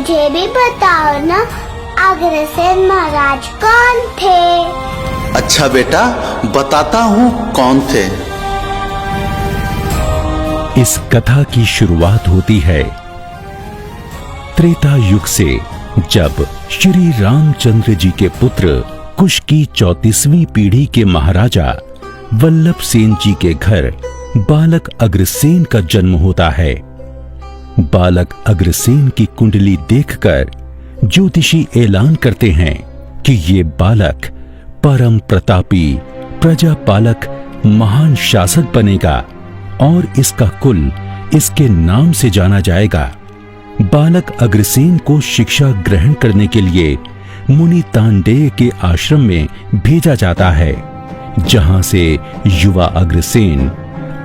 मुझे भी बताओ ना, अग्रसेन महाराज कौन थे? अच्छा बेटा, बताता हूँ कौन थे। इस कथा की शुरुआत होती है त्रेता युग से, जब श्री रामचंद्र जी के पुत्र कुश की 34वीं पीढ़ी के महाराजा वल्लभ सेन जी के घर बालक अग्रसेन का जन्म होता है। बालक अग्रसेन की कुंडली देखकर ज्योतिषी ऐलान करते हैं कि ये बालक परम प्रतापी प्रजापालक महान शासक बनेगा और इसका कुल इसके नाम से जाना जाएगा। बालक अग्रसेन को शिक्षा ग्रहण करने के लिए मुनि तांडेय के आश्रम में भेजा जाता है, जहां से युवा अग्रसेन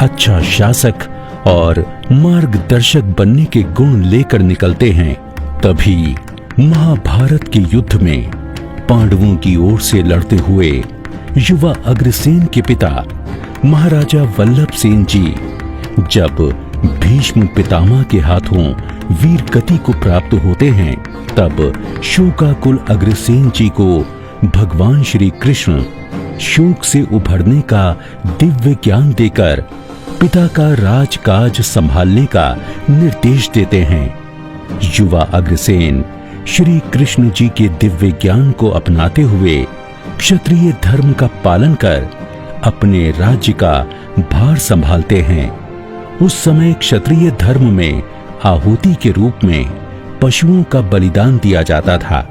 अच्छा शासक और मार्गदर्शक बनने के गुण लेकर निकलते हैं। तभी महाभारत के युद्ध में पांडवों की ओर से लड़ते हुए युवा अग्रसेन के पिता महाराजा वल्लभ सेन जी जब भीष्म पितामह के हाथों वीर गति को प्राप्त होते हैं, तब शोकाकुल अग्रसेन जी को भगवान श्री कृष्ण शोक से उभरने का दिव्य ज्ञान देकर पिता का राजकाज संभालने का निर्देश देते हैं। युवा अग्रसेन श्री कृष्ण जी के दिव्य ज्ञान को अपनाते हुए क्षत्रिय धर्म का पालन कर अपने राज्य का भार संभालते हैं। उस समय क्षत्रिय धर्म में आहुति के रूप में पशुओं का बलिदान दिया जाता था,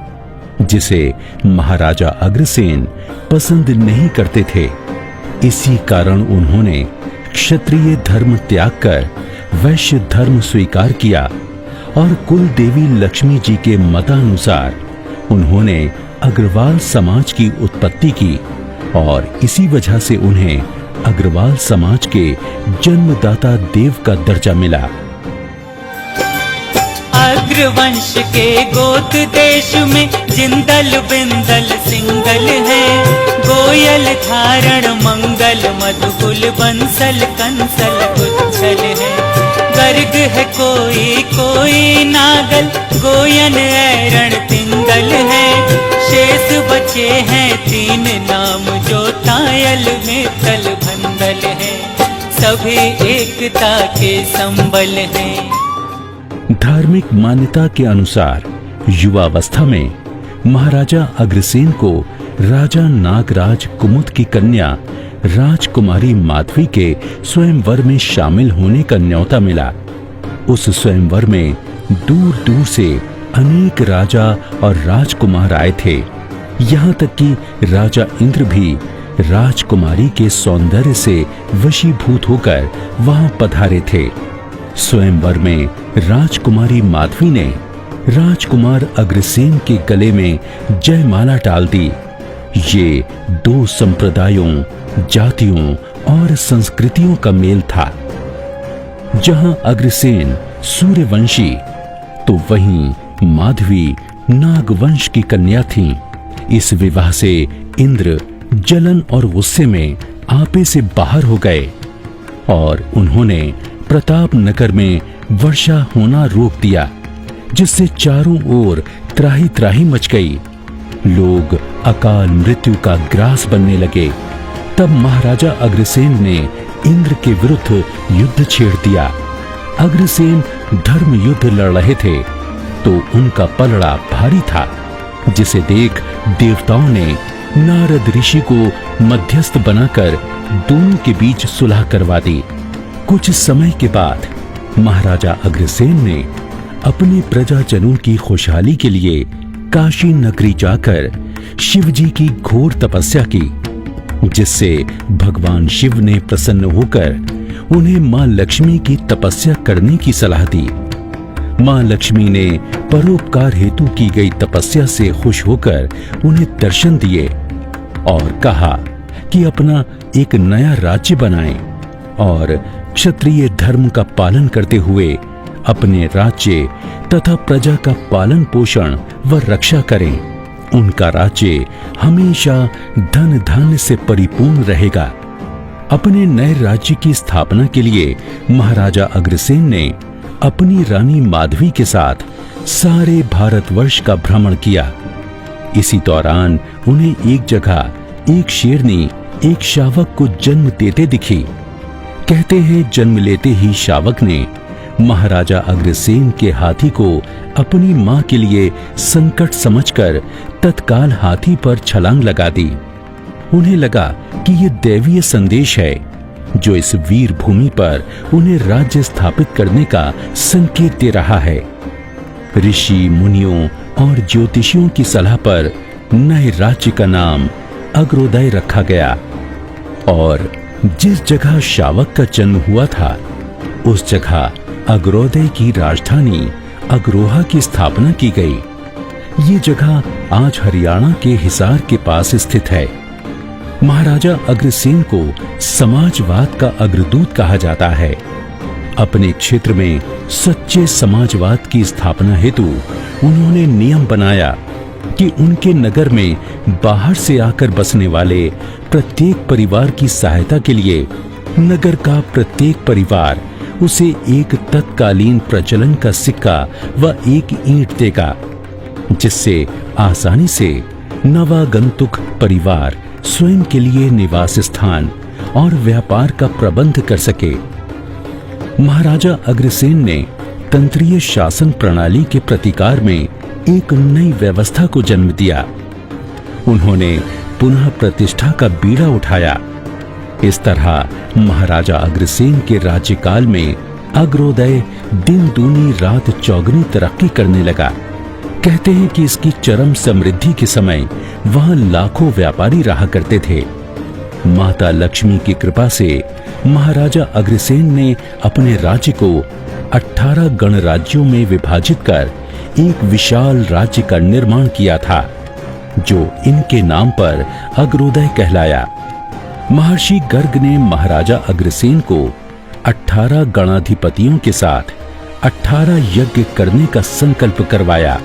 जिसे महाराजा अग्रसेन पसंद नहीं करते थे। इसी कारण उन्होंने क्षत्रिय धर्म त्याग कर वैश्य धर्म स्वीकार किया और कुल देवी लक्ष्मी जी के मतानुसार उन्होंने अग्रवाल समाज की उत्पत्ति की और इसी वजह से उन्हें अग्रवाल समाज के जन्मदाता देव का दर्जा मिला। अग्रवंश के गोत देश में जिंदल बिंदल सिंगल है, गोयल धारण मंगल मधुकुल बंसल कंसल उच्छल है। गर्ग है कोई कोई नागल, गोयन ऐरण तिंगल है। शेष बचे हैं 3 नाम जो तायल में तल भंदल है। सभी एकता के संबल हैं। धार्मिक मान्यता के अनुसार युवावस्था में महाराजा अग्रसेन को राजा नागराज कुमुद की कन्या राजकुमारी माधवी के स्वयंवर में शामिल होने का न्योता मिला। उस स्वयंवर में दूर दूर से अनेक राजा और राजकुमार आए थे। यहाँ तक कि राजा इंद्र भी राजकुमारी के सौंदर्य से वशीभूत होकर वहां पधारे थे। स्वयंवर में राजकुमारी माधवी ने राजकुमार अग्रसेन के गले में जयमाला डाल दी। ये 2 संप्रदायों, जातियों और संस्कृतियों का मेल था। जहां अग्रसेन सूर्यवंशी तो वहीं माधवी नागवंश की कन्या थीं। इस विवाह से इंद्र जलन और गुस्से में आपे से बाहर हो गए और उन्होंने प्रताप नगर में वर्षा होना रोक दिया, जिससे चारों ओर त्राही त्राही मच गई। लोग अकाल मृत्यु का ग्रास बनने लगे। तब महाराजा अग्रसेन ने इंद्र के विरुद्ध युद्ध छेड़ दिया। अग्रसेन धर्म युद्ध लड़ रहे थे तो उनका पलड़ा भारी था, जिसे देख देवताओं ने नारद ऋषि को मध्यस्थ बनाकर दोनों के बीच सुलह करवा दी। कुछ समय के बाद महाराजा अग्रसेन ने अपने प्रजाजनों की खुशहाली के लिए काशी नगरी जाकर शिव जी की घोर तपस्या की, जिससे भगवान शिव ने प्रसन्न होकर उन्हें मां लक्ष्मी की तपस्या करने की सलाह दी। मां लक्ष्मी ने परोपकार हेतु की गई तपस्या से खुश होकर उन्हें दर्शन दिए और कहा कि अपना एक नया राज्य बनाएं और क्षत्रिय धर्म का पालन करते हुए अपने राज्य तथा प्रजा का पालन पोषण व रक्षा करें। उनका राज्य हमेशा धन धान्य से परिपूर्ण रहेगा। अपने नए राज्य की स्थापना के लिए महाराजा अग्रसेन ने अपनी रानी माधवी के साथ सारे भारतवर्ष का भ्रमण किया। इसी दौरान उन्हें एक जगह एक शेरनी एक शावक को जन्म देते दिखी। कहते हैं जन्म लेते ही शावक ने महाराजा अग्रसेन के हाथी को अपनी मां के लिए संकट समझकर तत्काल हाथी पर छलांग लगा दी। उन्हें लगा कि ये दैवीय संदेश है जो इस वीर भूमि पर उन्हें राज्य स्थापित करने का संकेत दे रहा है। ऋषि मुनियों और ज्योतिषियों की सलाह पर नए राज्य का नाम अग्रोदय रखा गया और जिस जगह शावक का जन्म हुआ था उस जगह अग्रोदय की राजधानी अग्रोहा की स्थापना की गई। ये जगह आज हरियाणा के हिसार के पास स्थित है। महाराजा अग्रसेन को समाजवाद का अग्रदूत कहा जाता है। अपने क्षेत्र में सच्चे समाजवाद की स्थापना हेतु उन्होंने नियम बनाया कि उनके नगर में बाहर से आकर बसने वाले प्रत्येक परिवार की सहायता के लिए नगर का प्रत्येक परिवार उसे एक तत्कालीन प्रचलन का सिक्का व एक ईंट देगा, जिससे आसानी से नवागंतुक परिवार स्वयं के लिए निवास स्थान और व्यापार का प्रबंध कर सके। महाराजा अग्रसेन ने तंत्रीय शासन प्रणाली के प्रतिकार में एक नई व्यवस्था को जन्म दिया। उन्होंने पुनः प्रतिष्ठा का बीड़ा उठाया। इस तरह महाराजा अग्रसेन के राज्यकाल में अग्रोदय दिन दूनी रात चौगुनी तरक्की करने लगा। कहते हैं कि इसकी चरम समृद्धि के समय वहां लाखों व्यापारी रहा करते थे। माता लक्ष्मी की कृपा से महाराजा अग्रसेन ने अपने राज्य को 18 गणराज्यों में विभाजित कर एक विशाल राज्य का निर्माण किया था, जो इनके नाम पर अग्रोदय कहलाया। महर्षि गर्ग ने महाराजा अग्रसेन को 18 गणाधिपतियों के साथ 18 यज्ञ करने का संकल्प करवाया।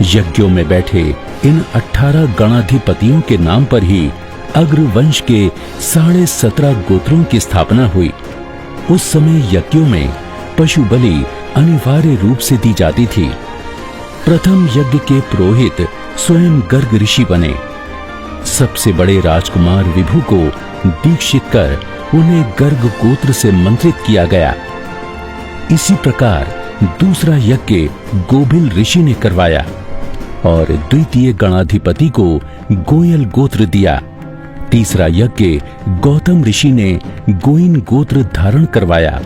यज्ञों में बैठे इन 18 गणाधिपतियों के नाम पर ही अग्रवंश के 17.5 गोत्रों की स्थापना हुई। उस समय यज्ञों में पशु बलि अनिवार्य रूप से दी जाती थी। प्रथम यज्ञ के पुरोहित स्वयं गर्ग ऋषि बने। सबसे बड़े राजकुमार विभु को दीक्षित कर उन्हें गर्ग गोत्र से मंत्रित किया गया। इसी प्रकार दूसरा यज्ञ गोभिल ऋषि ने करवाया और द्वितीय गणाधिपति को गोयल गोत्र दिया। तीसरा यज्ञ गौतम ऋषि ने गोइन गोत्र धारण करवाया।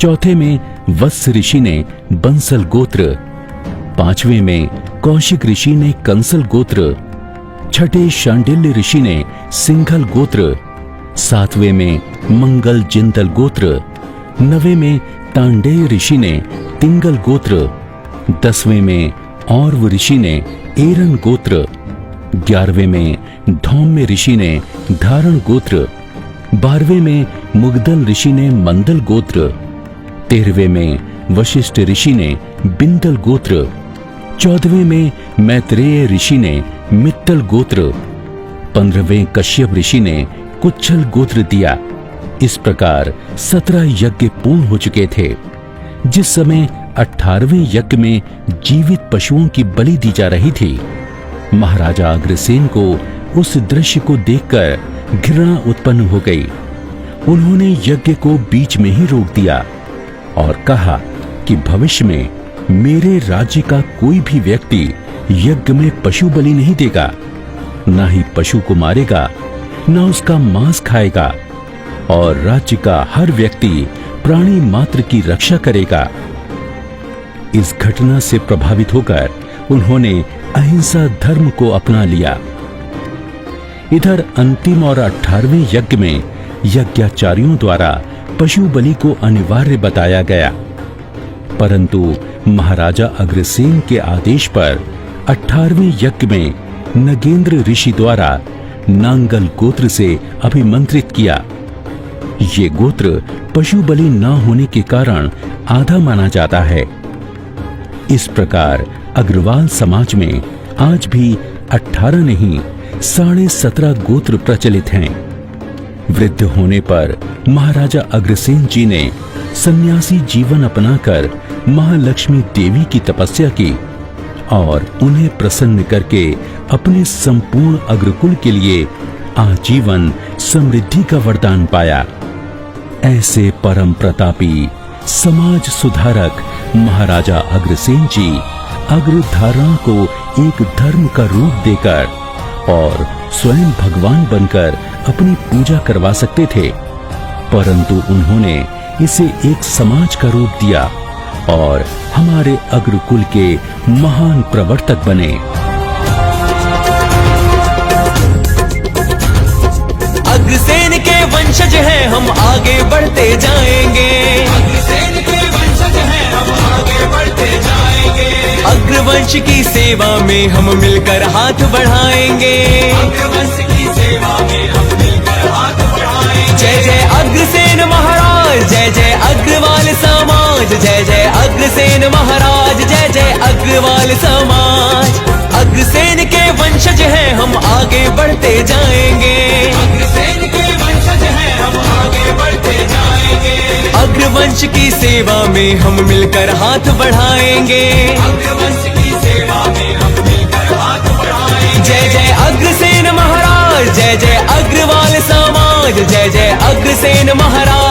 चौथे में वत्स ऋषि ने बंसल गोत्र, पांचवें में कौशिक ऋषि ने कंसल गोत्र, छठे शांडिल्य ऋषि ने सिंघल गोत्र, सातवें में मंगल जिंदल गोत्र, नवें में तांडेय ऋषि ने तिंगल गोत्र, 10वें में औरव ऋषि ने एरन गोत्र, 11वें में धौम्य ऋषि ने धारण गोत्र, 12वें में मुगदल ऋषि ने मंदल गोत्र, 13वें में वशिष्ठ ऋषि ने बिंदल गोत्र, 14वें में मैत्रेय ऋषि ने मित्तल गोत्र, 15वें कश्यप ऋषि ने कुच्छल गोत्र दिया। इस प्रकार 17 यज्ञ पूर्ण हो चुके थे। जिस समय 18वें यज्ञ में जीवित पशुओं की बलि दी जा रही थी, महाराजा अग्रसेन को उस दृश्य को देखकर घृणा उत्पन्न हो गई। उन्होंने यज्ञ को बीच में ही रोक दिया और कहा कि भविष्य में मेरे राज्य का कोई भी व्यक्ति यज्ञ में पशु बलि नहीं देगा, ना ही पशु को मारेगा, ना उसका मांस खाएगा, और राज्य का हर व्यक्ति प्राणी मात्र की रक्षा करेगा। इस घटना से प्रभावित होकर उन्होंने अहिंसा धर्म को अपना लिया। इधर अंतिम और 18वें यज्ञ में यज्ञाचार्यों द्वारा पशु बलि को अनिवार्य बताया गया, परंतु महाराजा अग्रसेन के आदेश पर 18वें यज्ञ में नगेंद्र ऋषि द्वारा नांगल गोत्र से अभिमंत्रित किया। ये गोत्र पशु बलि न होने के कारण आधा माना जाता है। इस प्रकार अग्रवाल समाज में आज भी 18 नहीं 17.5 गोत्र प्रचलित हैं। वृद्ध होने पर महाराजा अग्रसेन जी ने सन्यासी जीवन अपनाकर महालक्ष्मी देवी की तपस्या की और उन्हें प्रसन्न करके अपने संपूर्ण अग्रकुल के लिए आजीवन समृद्धि का वरदान पाया। ऐसे परम प्रतापी समाज सुधारक महाराजा अग्रसेन जी अग्रधारण को एक धर्म का रूप देकर और स्वयं भगवान बनकर अपनी पूजा करवा सकते थे, परंतु उन्होंने इसे एक समाज का रूप दिया और हमारे अग्रकुल के महान प्रवर्तक बने। अग्रसेन के वंशज हैं हम, आगे बढ़ते जाएंगे। अग्रसेन के वंशज हैं हम, आगे बढ़ते जाएंगे। अग्रवंश की सेवा में हम मिलकर हाथ बढ़ाएंगे। अग्रवंश की सेवा में हम मिलकर हाथ बढ़ाएंगे। जय जय अग्रसेन महाराज, जय जय अग्रवाल समाज, जय जय अग्रसेन महाराज, जय जय अग्रवाल समाज। अग्रसेन के वंशज हैं हम, आगे बढ़ते जाएंगे। अग्रसेन के वंशज हैं हम, आगे बढ़ते जाएंगे। अग्रवंश की सेवा में हम मिलकर हाथ बढ़ाएंगे। अग्रवंश की सेवा में हम मिलकर हाथ बढ़ाएंगे। जय जय अग्रसेन महाराज, जय जय अग्रवाल समाज, जय जय अग्रसेन महाराज।